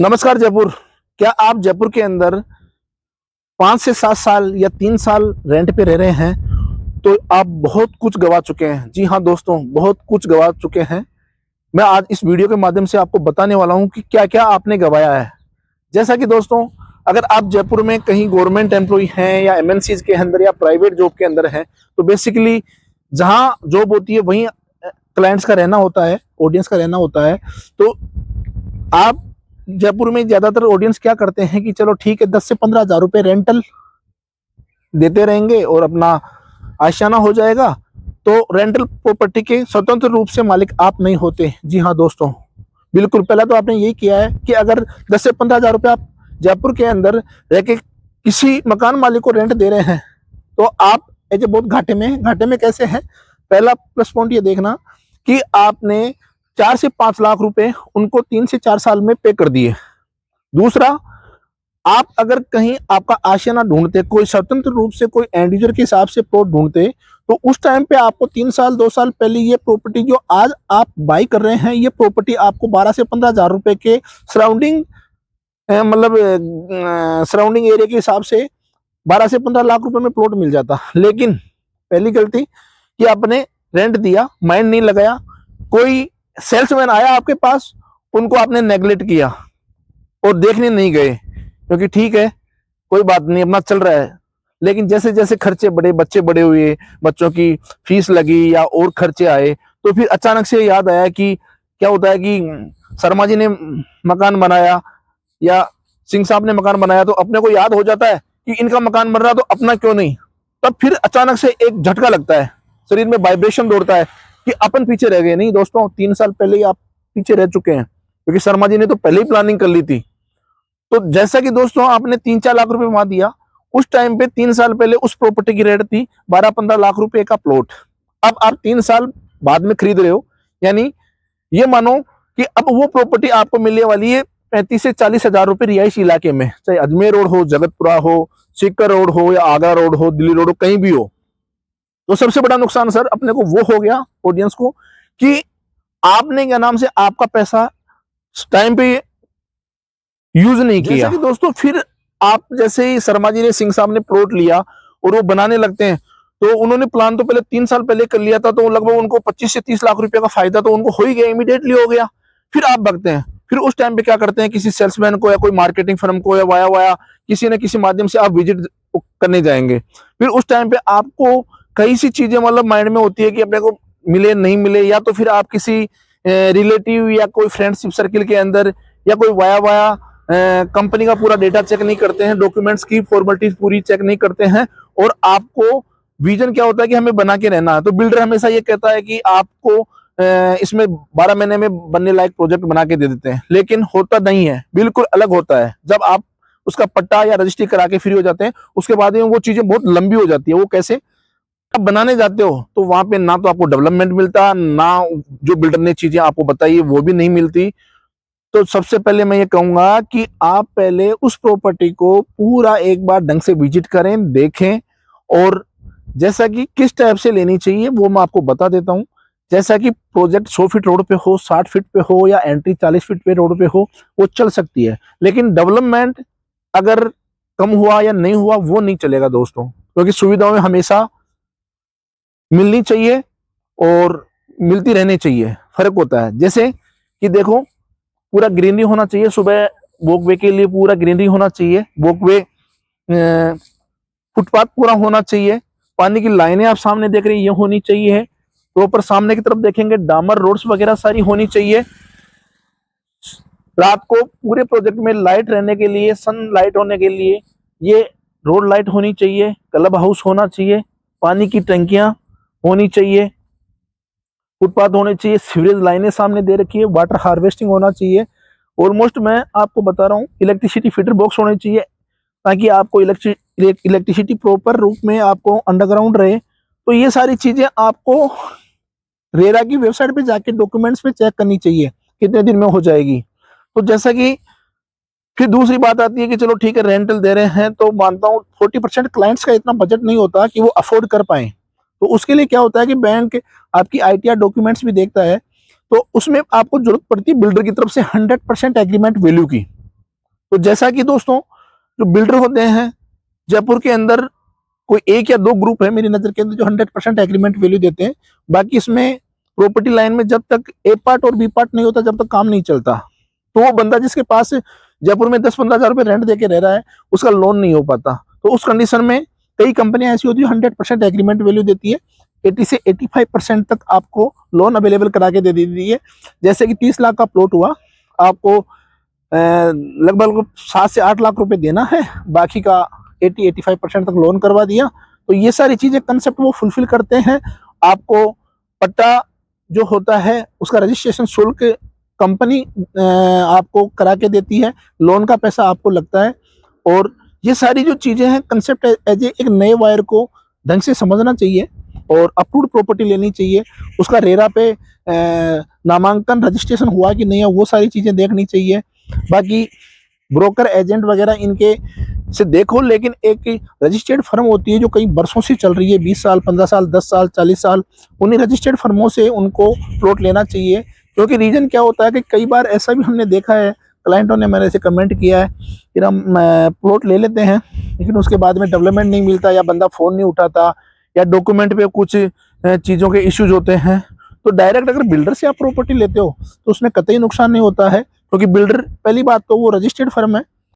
नमस्कार जयपुर। क्या आप जयपुर के अंदर 5 से 7 साल या 3 साल रेंट पे रह रहे हैं तो आप बहुत कुछ गवा चुके हैं। जी हाँ दोस्तों, बहुत कुछ गवा चुके हैं। मैं आज इस वीडियो के माध्यम से आपको बताने वाला हूँ कि क्या क्या आपने गवाया है। जैसा कि दोस्तों, अगर आप जयपुर में कहीं गवर्नमेंट एम्प्लॉय हैं या एमएनसीज के अंदर या प्राइवेट जॉब के अंदर हैं, तो बेसिकली जहाँ जॉब होती है वहीं क्लाइंट्स का रहना होता है, ऑडियंस का रहना होता है। तो आप जयपुर में ज्यादातर ऑडियंस क्या करते हैं कि चलो ठीक है, 10 से 15 हज़ार रुपए रेंटल देते रहेंगे और अपना आशियाना हो जाएगा। तो रेंटल प्रॉपर्टी के स्वतंत्र रूप से मालिक आप नहीं होते। जी हाँ दोस्तों, बिल्कुल। पहला तो आपने यही किया है कि अगर 10 से 15 हज़ार रुपए आप जयपुर के अंदर रह के किसी मकान मालिक को रेंट दे रहे हैं तो आप ऐसे बहुत घाटे में कैसे हैं। पहला प्लस पॉइंट ये देखना कि आपने 4 से 5 लाख रुपए उनको 3 से 4 साल में पे कर दिए। दूसरा, आप अगर कहीं आपका आशियाना ढूंढते, कोई स्वतंत्र रूप से कोई एंड यूजर के हिसाब से प्लॉट ढूंढते, तो उस टाइम पे आपको 3 साल 2 साल पहले ये प्रॉपर्टी जो आज आप बाई कर रहे हैं, ये प्रॉपर्टी आपको 12 से 15 हज़ार रुपए के सराउंडिंग मतलब सराउंडिंग एरिया के हिसाब से 12 से 15 लाख रुपए में प्लॉट मिल जाता। लेकिन पहली गलती कि आपने रेंट दिया, माइंड नहीं लगाया, कोई सेल्समैन आया आपके पास, उनको आपने नेगलेक्ट किया और देखने नहीं गए, क्योंकि ठीक है कोई बात नहीं, अपना चल रहा है। लेकिन जैसे जैसे खर्चे बढ़े, बच्चे बड़े हुए, बच्चों की फीस लगी या और खर्चे आए, तो फिर अचानक से याद आया कि क्या होता है कि शर्मा जी ने मकान बनाया या सिंह साहब ने मकान बनाया, तो अपने को याद हो जाता है कि इनका मकान बन रहा तो अपना क्यों नहीं। तब फिर अचानक से एक झटका लगता है, शरीर में वाइब्रेशन दौड़ता है कि अपन पीछे रह गए। नहीं दोस्तों, 3 साल पहले ही आप पीछे रह चुके हैं, क्योंकि शर्मा जी ने तो पहले ही प्लानिंग कर ली थी। तो जैसा कि दोस्तों आपने 3-4 लाख रुपए वहां दिया, उस टाइम पे 3 साल पहले उस प्रॉपर्टी की रेट थी 12-15 लाख रुपए का प्लॉट। अब आप 3 साल बाद में खरीद रहे हो, यानी ये मानो कि अब वो प्रॉपर्टी आपको मिलने वाली है 35 से 40 हज़ार रुपए रिहायशी इलाके में, चाहे अजमेर रोड हो, जगतपुरा हो, सीकर रोड हो या आगरा रोड हो, दिल्ली रोड हो, कहीं भी हो। तो सबसे बड़ा नुकसान सर अपने को वो हो गया, ऑडियंस को, कि आपने क्या नाम से आपका पैसा टाइम पे यूज नहीं किया। जैसे कि दोस्तों फिर आप जैसे ही शर्मा जी ने, सिंह साहब ने प्लॉट लिया और वो बनाने लगते हैं, तो उन्होंने प्लान तो पहले 3 साल पहले कर लिया था, तो लगभग उनको 25 से 30 लाख रुपए का फायदा तो उनको हो ही गया, इमीडिएटली हो गया। फिर आप भगते हैं, फिर उस टाइम पे क्या करते हैं, किसी सेल्समैन को या कोई मार्केटिंग फर्म को या वाया वाया किसी न किसी माध्यम से आप विजिट करने जाएंगे। फिर उस टाइम पे आपको कई सी चीजें मतलब माइंड में होती है कि अपने को मिले नहीं मिले, या तो फिर आप किसी रिलेटिव या कोई फ्रेंडशिप सर्किल के अंदर या कोई वाया वाया कंपनी का पूरा डेटा चेक नहीं करते हैं, डॉक्यूमेंट्स की फॉर्मेलिटीज पूरी चेक नहीं करते हैं, और आपको विजन क्या होता है कि हमें बना के रहना है। तो बिल्डर हमेशा ये कहता है कि आपको इसमें 12 महीने में बनने लायक प्रोजेक्ट बना के दे देते हैं, लेकिन होता नहीं है, बिल्कुल अलग होता है। जब आप उसका पट्टा या रजिस्ट्री करा के फ्री हो जाते हैं, उसके बाद में वो चीजें बहुत लंबी हो जाती है। वो कैसे, आप बनाने जाते हो तो वहां पे ना तो आपको डेवलपमेंट मिलता, ना जो बिल्डर ने चीजें आपको बताई वो भी नहीं मिलती। तो सबसे पहले मैं ये कहूंगा कि आप पहले उस प्रॉपर्टी को पूरा एक बार ढंग से विजिट करें, देखें, और जैसा कि किस टाइप से लेनी चाहिए वो मैं आपको बता देता हूं। जैसा कि प्रोजेक्ट 100 फीट रोड पे हो, 60 फीट पे हो या एंट्री 40 फीट पे रोड पे हो, वो चल सकती है। लेकिन डेवलपमेंट अगर कम हुआ या नहीं हुआ वो नहीं चलेगा दोस्तों, क्योंकि सुविधाओं में हमेशा मिलनी चाहिए और मिलती रहनी चाहिए, फर्क होता है। जैसे कि देखो, पूरा ग्रीनरी होना चाहिए, सुबह वॉकवे के लिए पूरा ग्रीनरी होना चाहिए, वॉकवे फुटपाथ पूरा होना चाहिए, पानी की लाइनें आप सामने देख रहे हैं ये होनी चाहिए, प्रॉपर सामने की तरफ देखेंगे डामर रोड्स वगैरह सारी होनी चाहिए। रात को पूरे प्रोजेक्ट में लाइट रहने के लिए, सन लाइट होने के लिए ये रोड लाइट होनी चाहिए, क्लब हाउस होना चाहिए, पानी की टंकियां होनी चाहिए, फुटपाथ होने चाहिए, सीवरेज लाइनें सामने दे रखी है, वाटर हार्वेस्टिंग होना चाहिए। ऑलमोस्ट मैं आपको बता रहा हूँ, इलेक्ट्रिसिटी फीडर बॉक्स होने चाहिए, ताकि आपको इलेक्ट्रिसिटी प्रॉपर रूप में आपको अंडरग्राउंड रहे। तो ये सारी चीजें आपको रेरा की वेबसाइट पे जाके डॉक्यूमेंट्स पे चेक करनी चाहिए, कितने दिन में हो जाएगी। तो जैसा कि फिर दूसरी बात आती है कि चलो ठीक है रेंटल दे रहे हैं, तो मानता हूँ 40% क्लाइंट्स का इतना बजट नहीं होता कि वो अफोर्ड कर पाए। तो उसके लिए क्या होता है कि बैंक आपकी आईटीआर डॉक्यूमेंट्स भी देखता है। तो उसमें आपको जरूरत पड़ती है बिल्डर की तरफ से 100% एग्रीमेंट वैल्यू की। तो जैसा कि दोस्तों जो बिल्डर होते हैं जयपुर के अंदर कोई एक या दो ग्रुप है मेरी नजर के अंदर जो 100% एग्रीमेंट वैल्यू देते हैं। बाकी इसमें प्रॉपर्टी लाइन में जब तक ए पार्ट और बी पार्ट नहीं होता तब तक काम नहीं चलता। तो वो बंदा जिसके पास जयपुर में 10-15 हजार रुपए रेंट देके रह रहा है उसका लोन नहीं हो पाता। तो उस कंडीशन में कई कंपनियां ऐसी होती है 100% एग्रीमेंट वैल्यू देती है, 80 से 85% तक आपको लोन अवेलेबल करा के दे देती है। जैसे कि 30 लाख का प्लॉट हुआ, आपको लगभग 7 से 8 लाख रुपए देना है, बाकी का 80-85% तक लोन करवा दिया। तो ये सारी चीजें कंसेप्ट वो फुलफिल करते हैं। आपको पट्टा जो होता है उसका रजिस्ट्रेशन शुल्क कंपनी आपको करा के देती है, लोन का पैसा आपको लगता है। और ये सारी जो चीजें हैं कंसेप्ट एज एक नए वायर को ढंग से समझना चाहिए और अप्रूव्ड प्रॉपर्टी लेनी चाहिए। उसका रेरा पे नामांकन रजिस्ट्रेशन हुआ कि नहीं है वो सारी चीजें देखनी चाहिए। बाकी ब्रोकर एजेंट वगैरह इनके से देखो, लेकिन एक रजिस्टर्ड फर्म होती है जो कई वर्षों से चल रही है, 20 साल 15 साल 10 साल 40 साल, उन्हीं रजिस्टर्ड फर्मों से उनको प्लॉट लेना चाहिए। क्योंकि रीजन क्या होता है कि कई बार ऐसा भी हमने देखा है, क्लाइंटों ने मेरे से कमेंट किया है कि हम प्लॉट ले लेते हैं लेकिन उसके बाद में डेवलपमेंट नहीं मिलता, या बंदा फ़ोन नहीं उठाता, या डॉक्यूमेंट पे कुछ चीज़ों के इश्यूज होते हैं। तो डायरेक्ट अगर बिल्डर से आप प्रॉपर्टी लेते हो तो उसमें कतई नुकसान नहीं होता है, क्योंकि बिल्डर पहली बात तो वो रजिस्टर्ड फर्म है,